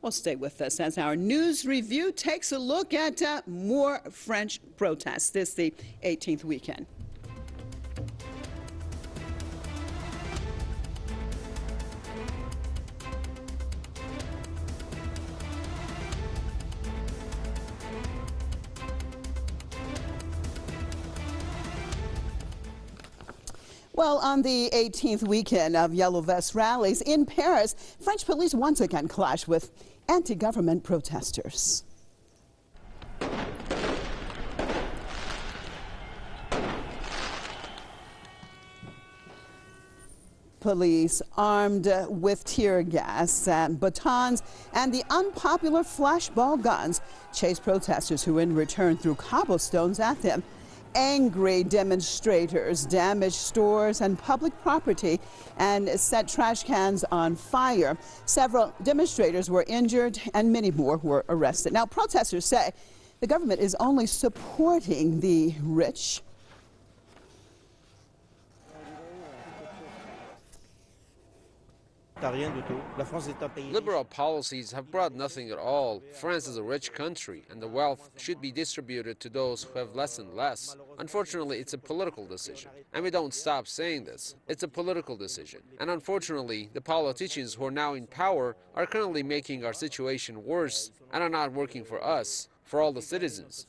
Well, stay with us as our news review takes a look at more French protests. This the 18th weekend. Well, on the 18th weekend of Yellow Vest rallies in Paris, French police once again clashed with anti-government protesters. Police armed with tear gas and batons and the unpopular flashball guns chased protesters who in return threw cobblestones at them. Angry demonstrators damaged stores and public property and set trash cans on fire. Several demonstrators were injured and many more were arrested. Now, protesters say the government is only supporting the rich. Liberal policies have brought nothing at all. France is a rich country, and the wealth should be distributed to those who have less and less. Unfortunately, it's a political decision, and we don't stop saying this. It's a political decision, and unfortunately, the politicians who are now in power are currently making our situation worse and are not working for us, for all the citizens.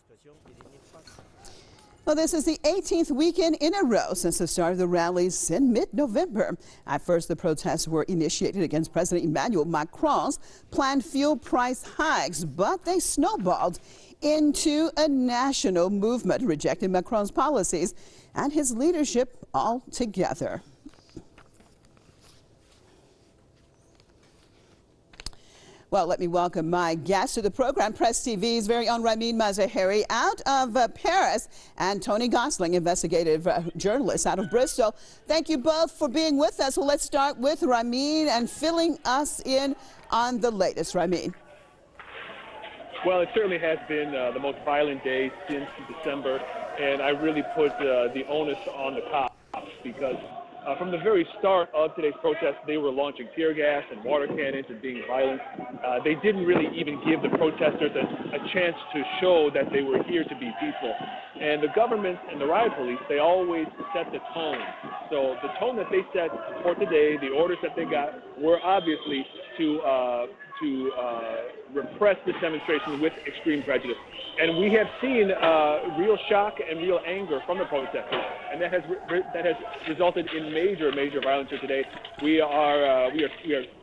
Well, this is the 18th weekend in a row since the start of the rallies in mid-November. At first, the protests were initiated against President Emmanuel Macron's planned fuel price hikes, but they snowballed into a national movement rejecting Macron's policies and his leadership altogether. Well, let me welcome my guest to the program, Press TV's very own Ramin Mazaheri out of Paris and Tony Gosling, investigative journalist out of Bristol. Thank you both for being with us. Well, let's start with Ramin and filling us in on the latest. Ramin. Well, it certainly has been the most violent day since December, and I really put the onus on the cops because from the very start of today's protest, they were launching tear gas and water cannons and being violent. They didn't really even give the protesters a chance to show that they were here to be peaceful. And the government and the riot police, they always set the tone. So the tone that they set for today, the orders that they got, were obviously to repress this demonstration with extreme prejudice. And we have seen real shock and real anger from the protesters, and that has resulted in major violence here today. We are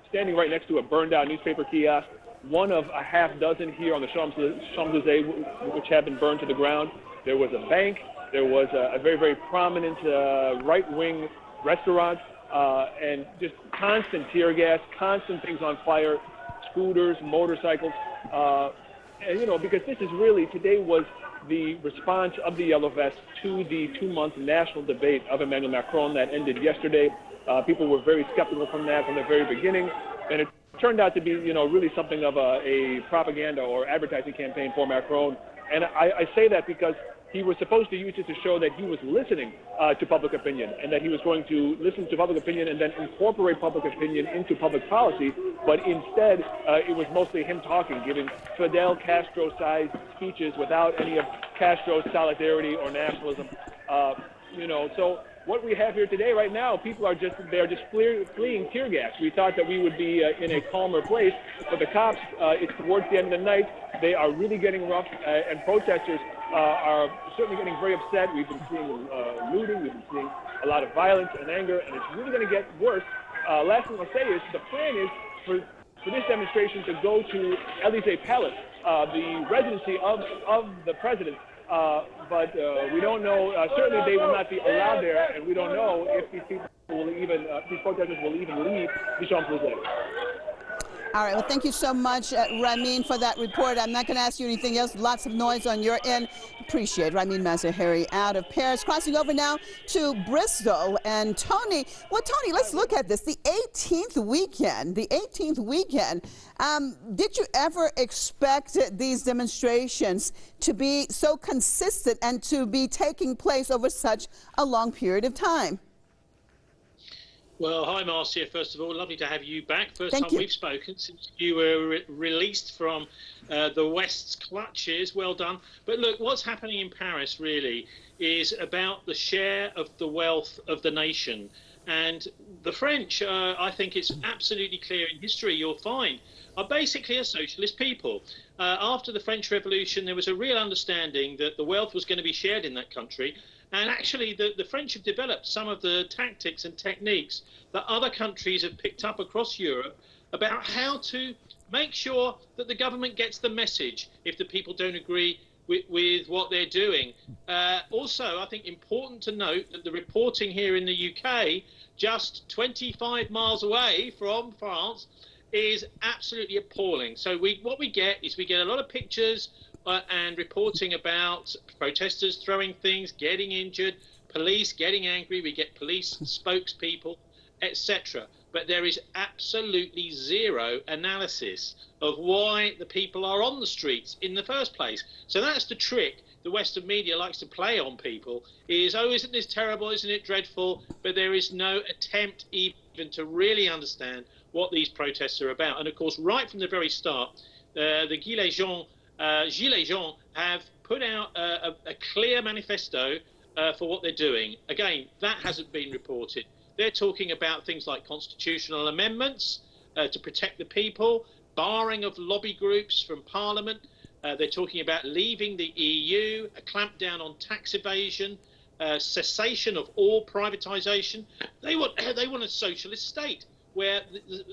standing right next to a burned-out newspaper kiosk, one of a half dozen here on the Champs-Élysées, which have been burned to the ground. There was a bank. There was a very prominent right-wing restaurant, and just constant tear gas, constant things on fire, scooters, motorcycles. And, you know, because this is really, today was the response of the Yellow Vests to the 2-month national debate of Emmanuel Macron that ended yesterday. People were very skeptical from that from the very beginning, and it turned out to be, you know, really something of a propaganda or advertising campaign for Macron. And I say that because he was supposed to use it to show that he was listening to public opinion, and that he was going to listen to public opinion and then incorporate public opinion into public policy. But instead, it was mostly him talking, giving Fidel Castro-sized speeches without any of Castro's solidarity or nationalism. You know, so what we have here today, right now, people are just fleeing tear gas. We thought that we would be in a calmer place, but the cops, it's towards the end of the night. They are really getting rough, and protesters are certainly getting very upset. We've been seeing looting, we've been seeing a lot of violence and anger, and it's really going to get worse. Last thing I'll say is the plan is for this demonstration to go to Élysée Palace, the residency of the president. But we don't know. Certainly, they will not be allowed there, and we don't know if these people will even, these protesters will even leave the Champs-Élysées. All right. Well, thank you so much, Ramin, for that report. I'm not going to ask you anything else. Lots of noise on your end. Appreciate it. Ramin Mazaheri out of Paris. Crossing over now to Bristol and Tony. Well, Tony, let's look at this. The 18th weekend. The 18th weekend. Did you ever expect these demonstrations to be so consistent and to be taking place over such a long period of time? Well, hi, Marcia. First of all, lovely to have you back. First Thank time you. we've spoken since you were released from the West's clutches. Well done. But look, what's happening in Paris really is about the share of the wealth of the nation. And the French, I think it's absolutely clear in history, you'll find, are basically a socialist people. After the French Revolution, there was a real understanding that the wealth was going to be shared in that country. And actually, the French have developed some of the tactics and techniques that other countries have picked up across Europe about how to make sure that the government gets the message if the people don't agree with what they're doing. Also, I think important to note that the reporting here in the UK, just 25 miles away from France, is absolutely appalling. So what we get is we get a lot of pictures and reporting about protesters throwing things, getting injured, police getting angry. We get police spokespeople, etc. But there is absolutely zero analysis of why the people are on the streets in the first place. So that's the trick the Western media likes to play on people is, oh, isn't this terrible? Isn't it dreadful? But there is no attempt even to really understand what these protests are about. And of course, right from the very start, the Gilets Jaunes have put out a clear manifesto for what they're doing. Again, that hasn't been reported. They're talking about things like constitutional amendments to protect the people, barring of lobby groups from Parliament. They're talking about leaving the EU, a clampdown on tax evasion, cessation of all privatisation. They want a socialist state where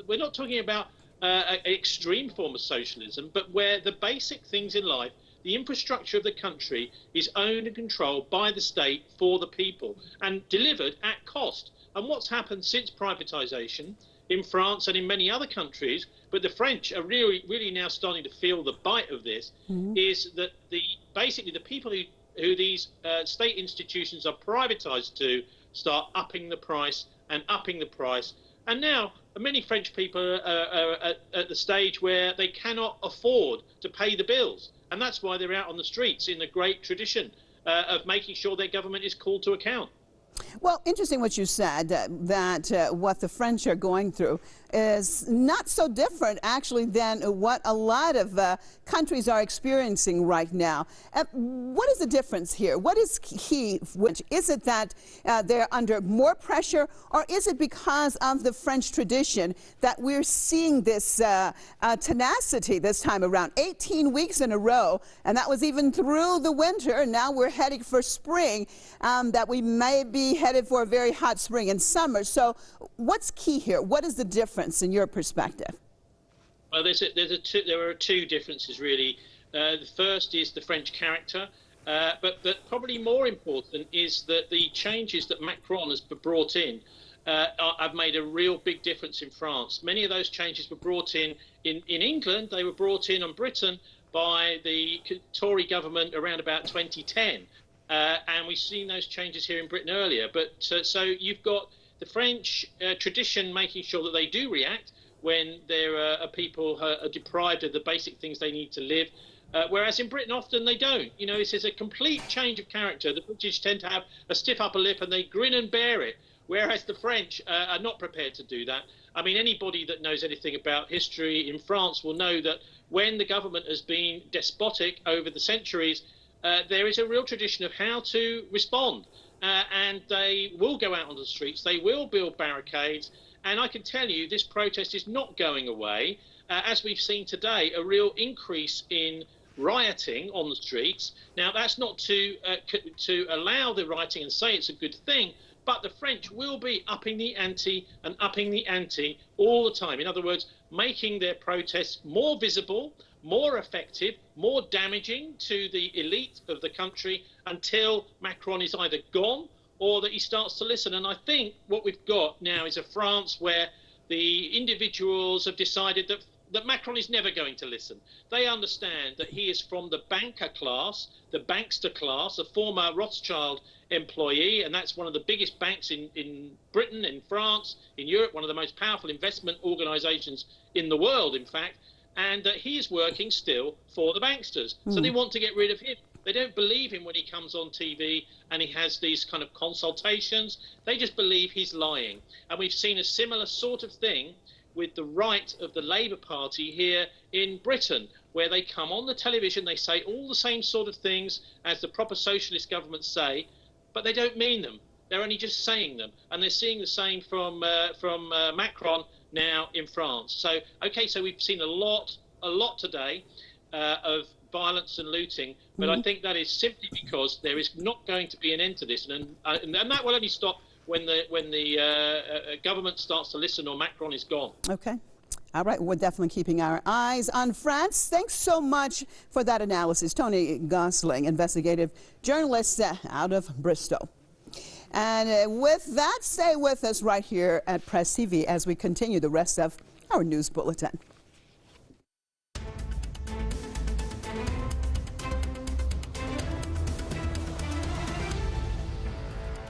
we're not talking about an extreme form of socialism, but where the basic things in life, the infrastructure of the country, is owned and controlled by the state for the people and delivered at cost. And what's happened since privatisation in France and in many other countries, but the French are really now starting to feel the bite of this, is that basically the people who these state institutions are privatised to start upping the price and upping the price. And now many French people are at the stage where they cannot afford to pay the bills. And that's why they're out on the streets in the great tradition of making sure their government is called to account. Well, interesting what you said, that what the French are going through is not so different, actually, than what a lot of countries are experiencing right now. What is the difference here? What is key? Is it that they're under more pressure, or is it because of the French tradition that we're seeing this tenacity this time around? 18 weeks in a row, and that was even through the winter. Now we're heading for spring, that we may be headed for a very hot spring and summer. So what's key here? What is the difference in your perspective? Well, there are two differences, really. The first is the French character, but probably more important is that the changes that Macron has brought in have made a real big difference in France. Many of those changes were brought in England. They were brought in Britain by the Tory government around about 2010. And we've seen those changes here in Britain earlier. But so you've got the French tradition making sure that they do react when there are people who are deprived of the basic things they need to live, whereas in Britain often they don't. You know, this is a complete change of character. The British tend to have a stiff upper lip and they grin and bear it, whereas the French are not prepared to do that. I mean, anybody that knows anything about history in France will know that when the government has been despotic over the centuries, there is a real tradition of how to respond. And they will go out on the streets, they will build barricades, and I can tell you this protest is not going away. As we've seen today, a real increase in rioting on the streets. Now, that's not to allow the rioting and say it's a good thing, but the French will be upping the ante and upping the ante all the time. In other words, making their protests more visible, more effective, more damaging to the elite of the country until Macron is either gone or that he starts to listen. And I think what we've got now is a France where the individuals have decided that Macron is never going to listen. They understand that he is from the banker class, the bankster class, a former Rothschild employee, and that's one of the biggest banks in Britain, in France, in Europe, one of the most powerful investment organisations in the world, in fact. And he is working still for the banksters. So they want to get rid of him. They don't believe him when he comes on TV and he has these kind of consultations. They just believe he's lying. And we've seen a similar sort of thing with the right of the Labour Party here in Britain, where they come on the television, they say all the same sort of things as the proper socialist governments say, but they don't mean them. They're only just saying them. And they're seeing the same from Macron now in France. So, okay, so we've seen a lot today of violence and looting, but I think that is simply because there is not going to be an end to this, and that will only stop when the government starts to listen or Macron is gone. Okay. All right, we're definitely keeping our eyes on France. Thanks so much for that analysis. Tony Gosling, investigative journalist out of Bristol. And with that, stay with us right here at Press TV as we continue the rest of our news bulletin.